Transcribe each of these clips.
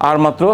আর মাত্র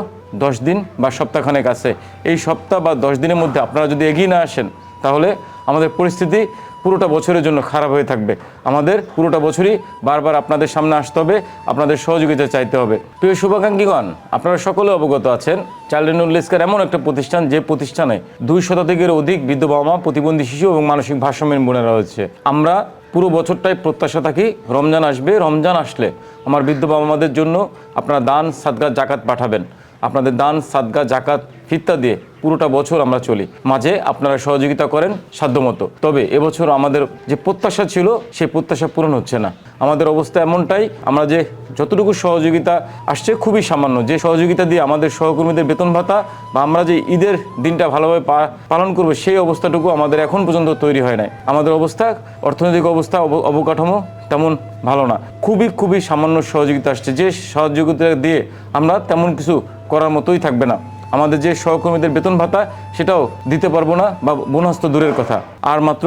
10 দিন বা সপ্তাহখানেক আছে। এই সপ্তাহ বা 10 দিনের মধ্যে আপনারা যদি এগিয়ে না আসেন তাহলে আমাদের পরিস্থিতি পুরোটা বছরের জন্য খারাপ হয়ে থাকবে। আমাদের পুরোটা বছরই বারবার আপনাদের সামনে আসতে হবে, আপনাদের সহযোগিতা চাইতে হবে। প্রিয় শুভাকাঙ্ক্ষীগণ, আপনারা সকলে অবগত আছেন চাইল্ড রেনুয়াল স্কয়ার এমন একটা প্রতিষ্ঠান যে প্রতিষ্ঠানে 2 শতাধিকের অধিক বৃদ্ধ বাবা মা, প্রতিবন্ধী শিশু এবং মানসিক ভারসাম্যহীন বোনেরা রয়েছে। আমরা পুরো বছরটাই প্রত্যাশা থাকি রমজান আসবে, রমজান আসলে আমার বৃদ্ধ বাবা মাদের জন্য আপনারা দান, সাদকা, জাকাত পাঠাবেন। আপনাদের দান, সাদকা, জাকাত, ফিতরা দিয়ে পুরোটা বছর আমরা চলি, মাঝে আপনারা সহযোগিতা করেন সাধ্যমতো। তবে এবছর আমাদের যে প্রত্যাশা ছিল সেই প্রত্যাশা পূরণ হচ্ছে না। আমাদের অবস্থা এমনটাই, আমরা যে যতটুকু সহযোগিতা আসছে খুবই সামান্য। যে সহযোগিতা দিয়ে আমাদের সহকর্মীদের বেতন ভাতা বা আমরা যে ঈদের দিনটা ভালোভাবে পালন করবো সেই অবস্থাটুকু আমাদের এখন পর্যন্ত তৈরি হয় নাই। আমাদের অবস্থা, অর্থনৈতিক অবস্থা, অবকাঠামো তেমন ভালো না। খুবই সামান্য সহযোগিতা আসছে, যে সহযোগিতা দিয়ে আমরা তেমন কিছু করার মতোই থাকবে না। আমাদের যে সহকর্মীদের বেতন ভাতা সেটাও দিতে পারবো না, বা বোনাস তো দূরের কথা। আর মাত্র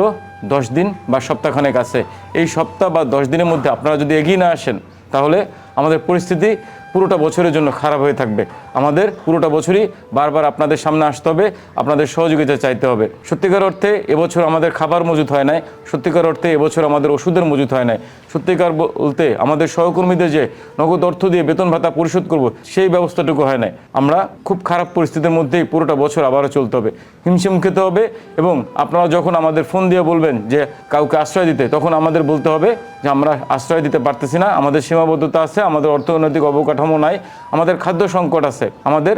10 দিন বা সপ্তাহখানেক আছে। এই সপ্তাহ বা 10 দিনের মধ্যে আপনারা যদি এগিয়ে না আসেন তাহলে আমাদের পরিস্থিতি পুরোটা বছরের জন্য খারাপ হয়ে থাকবে। আমাদের পুরোটা বছরই বারবার আপনাদের সামনে আসতে হবে, আপনাদের সহযোগিতা চাইতে হবে। সত্যিকার অর্থে এবছর আমাদের খাবার মজুত হয় নাই, সত্যিকার অর্থে এবছর আমাদের ওষুধের মজুত হয় নাই, সত্যিকার বলতে আমাদের সহকর্মীদের যে নগদ অর্থ দিয়ে বেতন ভাতা পরিশোধ করব সেই ব্যবস্থাটুকু হয় নাই। আমরা খুব খারাপ পরিস্থিতির মধ্যেই পুরোটা বছর আবারও চলতে হবে, হিমশিম খেতে হবে। এবং আপনারা যখন আমাদের ফোন দিয়ে বলবেন যে কাউকে আশ্রয় দিতে, তখন আমাদের বলতে হবে যে আমরা আশ্রয় দিতে পারতেছি না, আমাদের সীমাবদ্ধতা আছে, আমাদের অর্থনৈতিক অবকাঠামো নাই, আমাদের খাদ্য সংকট আছে, আমাদের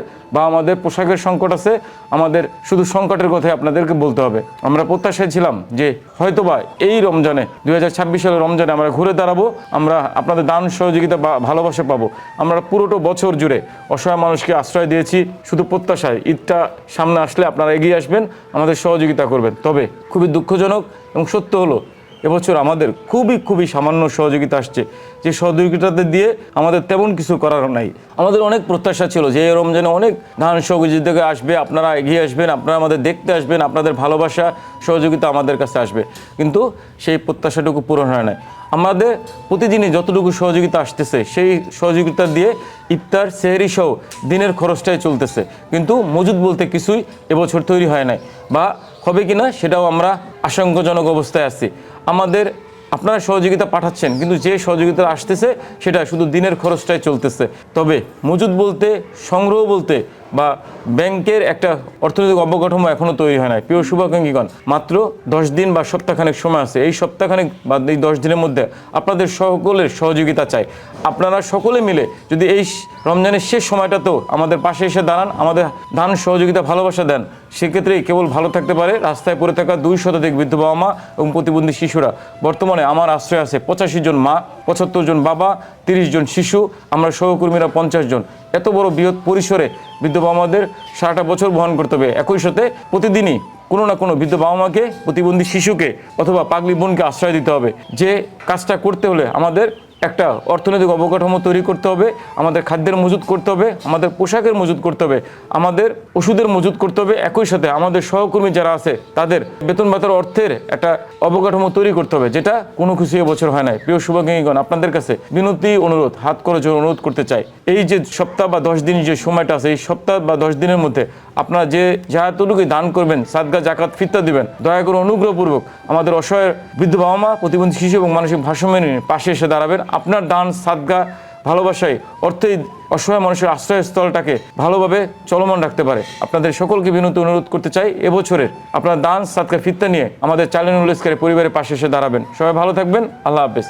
পোশাকের সংকট আছে, আমাদের শুধু সংকটের কথাই আপনাদেরকে বলতে হবে। আমরা প্রত্যাশায় ছিলাম যে হয়তোবা এই রমজানে 2026 সালের রমজানে আমরা ঘুরে দাঁড়াবো, আমরা আপনাদের দান, সহযোগিতা বা ভালোবাসা পাবো। আমরা পুরোটা বছর জুড়ে অসহায় মানুষকে আশ্রয় দিয়েছি শুধু প্রত্যাশায় ঈদটা সামনে আসলে আপনারা এগিয়ে আসবেন, আমাদের সহযোগিতা করবেন। তবে খুবই দুঃখজনক এবং সত্য হলো এবছর আমাদের খুবই সামান্য সহযোগিতা আসছে, যে সহযোগিতাতে দিয়ে আমাদের তেমন কিছু করার নাই। আমাদের অনেক প্রত্যাশা ছিল যে এই রমজানে অনেক দান সহযোগিতা আসবে, আপনারা এগিয়ে আসবেন, আপনারা আমাদের দেখতে আসবেন, আপনাদের ভালোবাসা সহযোগিতা আমাদের কাছে আসবে, কিন্তু সেই প্রত্যাশাটুকু পূরণ হয় না। আমাদের প্রতিদিনই যতটুকু সহযোগিতা আসতেছে সেই সহযোগিতা দিয়ে ইফতার, সেহরি সহ দিনের খরচটাই চলতেছে, কিন্তু মজুদ বলতে কিছুই এবছর তৈরি হয় নাই, বা হবে কিনা সেটাও আমরা আশঙ্কাজনক অবস্থায় আছি। আপনারা সহযোগিতা পাঠাচ্ছেন, কিন্তু যে সহযোগিতা আসতেছে সেটা শুধু দিনের খরচটাই চলতেছে। তবে মজুদ বলতে, সংগ্রহ বলতে বা ব্যাংকের একটা অর্থনৈতিক অবকাঠামো এখনও তৈরি হয় না। প্রিয় শুভাকাঙ্ক্ষীগণ, মাত্র 10 দিন বা সপ্তাহখানেক সময় আছে। এই সপ্তাহখানেক বা এই 10 দিনের মধ্যে আপনাদের সকলের সহযোগিতা চাই। আপনারা সকলে মিলে যদি এই রমজানের শেষ সময়টাতেও আমাদের পাশে এসে দাঁড়ান, আমাদের দান, সহযোগিতা, ভালোবাসা দেন, সেক্ষেত্রেই কেবল ভালো থাকতে পারে রাস্তায় পড়ে থাকা 2 শতাধিক বৃদ্ধ বাবা মা এবং প্রতিবন্ধী শিশুরা। বর্তমানে আমার আশ্রয় আছে 85 জন মা, 75 জন বাবা, 30 জন শিশু, আমরা সহকর্মীরা 50 জন। এত বড় বৃহৎ পরিসরে বৃদ্ধ বাবা মাদের সারাটা বছর বহন করতে হবে। একই সাথে প্রতিদিনই কোনো না কোনো বৃদ্ধ বাবা মাকে, প্রতিবন্ধী শিশুকে অথবা পাগলি বোনকে আশ্রয় দিতে হবে। যে কাজটা করতে হলে আমাদের একটা অর্থনৈতিক অবকাঠামো তৈরি করতে হবে, আমাদের খাদ্যের মজুত করতে হবে, আমাদের পোশাকের মজুত করতে হবে, আমাদের ওষুধের মজুত করতে হবে। একই সাথে আমাদের সহকর্মী যারা আছে তাদের বেতন ভাতার অর্থের একটা অবকাঠামো তৈরি করতে হবে, যেটা কোনো কিছু এবছর হয় নাই। প্রিয় শুভাকাঙ্ক্ষীগণ, আপনাদের কাছে বিনতি, অনুরোধ, হাত করে জোর অনুরোধ করতে চাই, এই যে সপ্তাহ বা 10 দিন যে সময়টা আছে, এই সপ্তাহ বা 10 দিনের মধ্যে আপনারা যে যাতটুকুই দান করবেন, সাদকা, জাকাত, ফিতরা দিবেন, দয়া করে অনুগ্রহপূর্বক আমাদের অসহায় বৃদ্ধ বাবা মা, প্রতিবন্ধী শিশু এবং মানসিক ভারসাম্যহীন পাশে এসে দাঁড়াবেন। আপনার দান, সাদকা, ভালোবাসায় অর্থেই অসহায় মানুষের আশ্রয়স্থলটাকে ভালোভাবে চলমান রাখতে পারে। আপনাদের সকলকে বিনতি অনুরোধ করতে চাই, এবছরের আপনার দান, সাদকা, ফিতরা নিয়ে আমাদের চাইল্ড রেনুয়াল স্কয়ার পরিবারের পাশে এসে দাঁড়াবেন। সবাই ভালো থাকবেন। আল্লাহ হাফেজ।